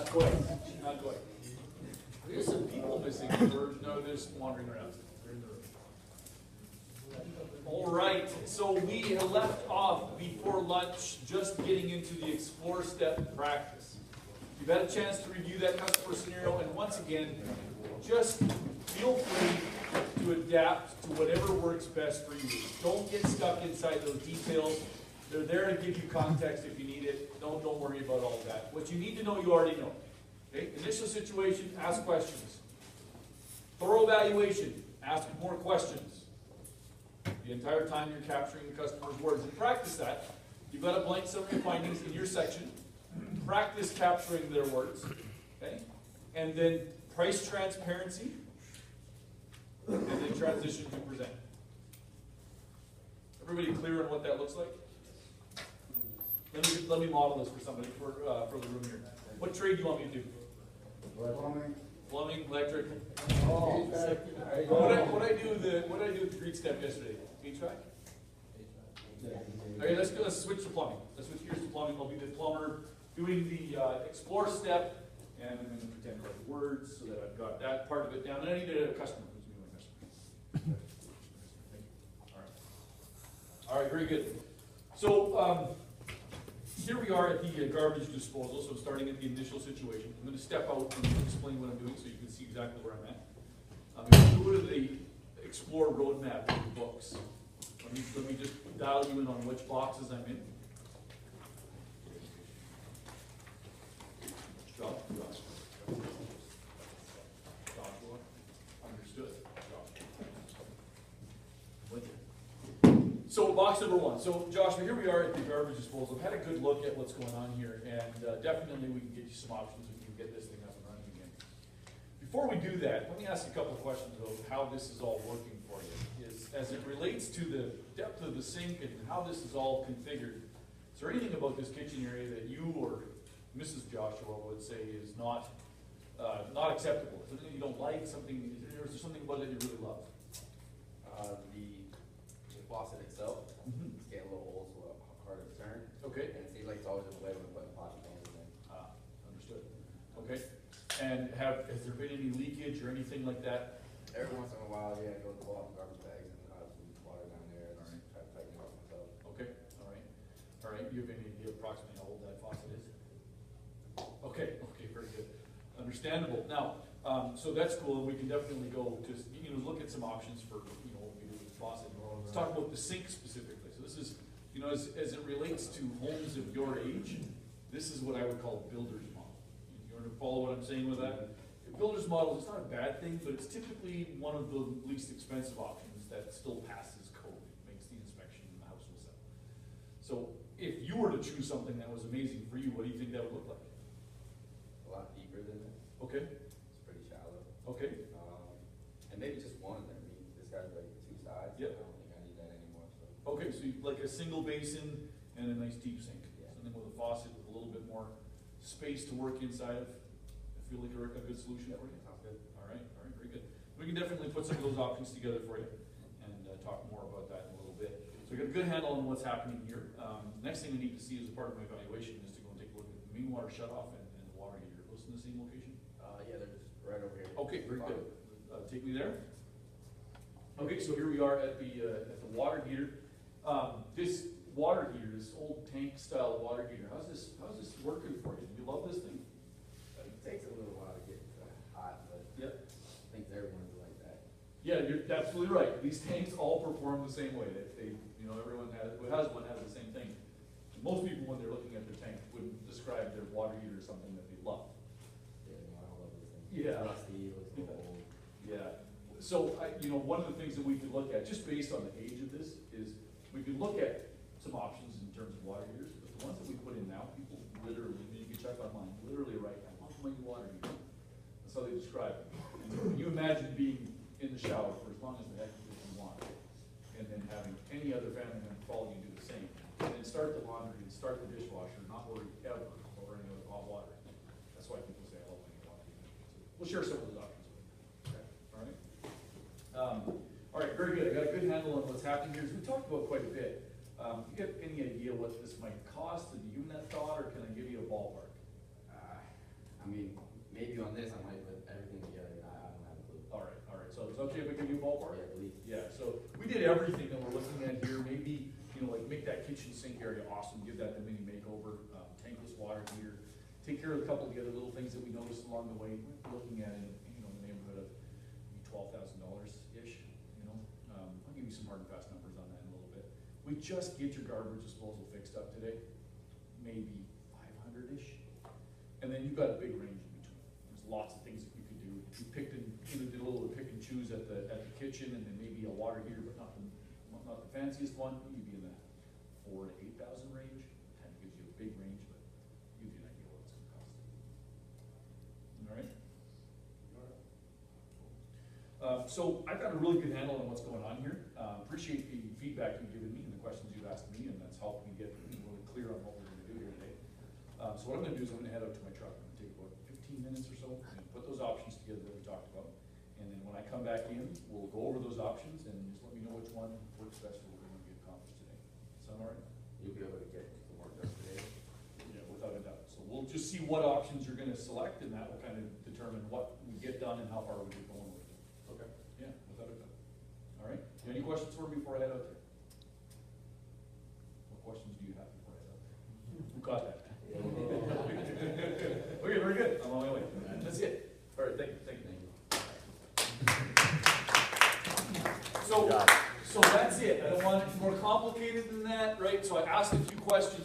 Not quite, not quite. There's some people missing, or no, they're just wandering around. They're in the room. All right, so we left off before lunch just getting into the explore step practice. You've had a chance to review that customer scenario, and once again, just feel free to adapt to whatever works best for you. Don't get stuck inside those details. They're there to give you context if you need it. Don't worry about all of that. What you need to know, you already know. Okay? Initial situation, ask questions. Thorough evaluation, ask more questions. The entire time you're capturing the customer's words. And practice that. You've got a blank summary of findings in your section. Practice capturing their words. Okay? And then price transparency. And then transition to present. Everybody clear on what that looks like? Let me model this for somebody for the room here. What trade do you want me to do? Plumbing, electric. Oh. What I do with the Greek step yesterday? HVAC? Okay, let's switch to plumbing. Let's switch gears to plumbing. I'll be the plumber doing the explore step, and I'm going to pretend to write words so that I've got that part of it down. And I need a customer. Who's going to be my customer? All right, very good. So here we are at the garbage disposal. So starting at the initial situation, I'm going to step out and explain what I'm doing so you can see exactly where I'm at. I'm going to go to the Explore roadmap in the books. Let me just dial you in on which boxes I'm in. Joshua. Understood. So box number one. So Joshua, here we are at the garbage disposal. I've had a good look at what's going on here, and definitely we can get you some options if you can get this thing up and running again. Before we do that, let me ask you a couple of questions about how this is all working for you. As it relates to the depth of the sink and how this is all configured, is there anything about this kitchen area that you or Mrs. Joshua would say is not acceptable? Something you don't like, or is there something about it you really love? The faucet itself, it's getting a little old, so harder to turn. Okay. And it seems like it's always in the way when putting pot pans in. Understood. Okay. And has there been any leakage or anything like that? Every once in a while, yeah, I go to the bottom garbage bags and I have some water down there and try to tighten it up myself. Okay. All right. All right. You have any idea approximately how old that faucet is? Okay. Okay. Very good. Understandable. Now, so that's cool, and we can definitely go to look at some options for what we do with the faucet. Let's talk about the sink specifically. So this is as it relates to homes of your age, this is what I would call a builder's model. You want to follow what I'm saying with that? A builder's model is not a bad thing, but it's typically one of the least expensive options that still passes code, makes the inspection and the house will sell. So if you were to choose something that was amazing for you, what do you think that would look like? A lot deeper than this. Okay. It's pretty shallow. Okay. And maybe just one. I mean, this guy's like two sides. Yep. I don't think I need that anymore. So. Okay, so you like a single basin and a nice deep sink. Yeah. Something with a faucet with a little bit more space to work inside of. I feel like a good solution for you. Sounds good. All right, very good. We can definitely put some of those options together for you and talk more about that in a little bit. So we got a good handle on what's happening here. Next thing we need to see as a part of my evaluation is to go and take a look at the main water shutoff and the water heater. Those in the same location? Yeah, they're just right over here. Okay, very good. Take me there. Okay, so here we are at the water heater. This water heater, this old tank style water heater, how's this working for you? Do you love this thing? It takes a little while to get hot, but Yeah. I think everyone's like that. Yeah, you're absolutely right. These tanks all perform the same way. Everyone who has one has the same thing. Most people, when they're looking at their tank, wouldn't describe their water heater as something that they love. Yeah, I don't love this thing. Yeah. It's rusty, it looks old. Yeah. So, one of the things that we could look at, just based on the age of this, is we could look at some options in terms of water heaters. But the ones that we put in now, people literally, you can check online, literally write, I want my new water heater. That's how they describe it. And you imagine being in the shower for as long as the heck you want, and then having any other family member follow you do the same. And then start the laundry and start the dishwasher, not worry ever about running out of hot water. That's why people say, I love my new water heater. So we'll share some of those options with you. Okay. All right. All right, very good. I got a good handle on what's happening here. As we talked about quite a bit, you get any idea what this might cost? Have you given that thought, or can I give you a ballpark? I'm mean, maybe on this, I might put everything together, I don't have a clue. All right, so it's okay if we give you a ballpark? Yeah, please. Yeah, so we did everything that we're looking at here, maybe, you know, like make that kitchen sink area awesome, give that the mini makeover, tankless water heater, take care of a couple of the other little things that we noticed along the way, we're looking at in, you know, the neighborhood of maybe $12,000-ish, you know. I'll give you some hard and fast numbers on that in a little bit. We just get your garbage disposal fixed up today, maybe 500-ish, and then you've got a big range in between. There's lots of things that you could do. You picked and, you know, did a little pick and choose at the kitchen, and then maybe a water heater, but not the fanciest one. You'd be in the 4,000 to 8,000 range. Kind of gives you a big range, but gives you an idea what it's going to cost. All right. So I've got a really good handle on what's going on here. Appreciate the feedback you've given me and the questions you've asked me, and that's helped me get really clear on what we're going to do here today. So what I'm going to do is I'm going to head out to my truck. I'm going to take about 15 minutes or so and put those options together that we talked about. And then when I come back in, we'll go over those options and just let me know which one works best for what we want to get accomplished today. Sound all right? You'll be able to get some more done today? Yeah, without a doubt. So we'll just see what options you're going to select, and that will kind of determine what we get done and how far we get going with it. Okay. Yeah, without a doubt. All right. Any questions for me before I head out there? What questions do you have before I head out there? Who caught that? Okay, very good. I'm on my way. That's it. All right, thank you. So that's it. I don't want it more complicated than that, right? So I asked a few questions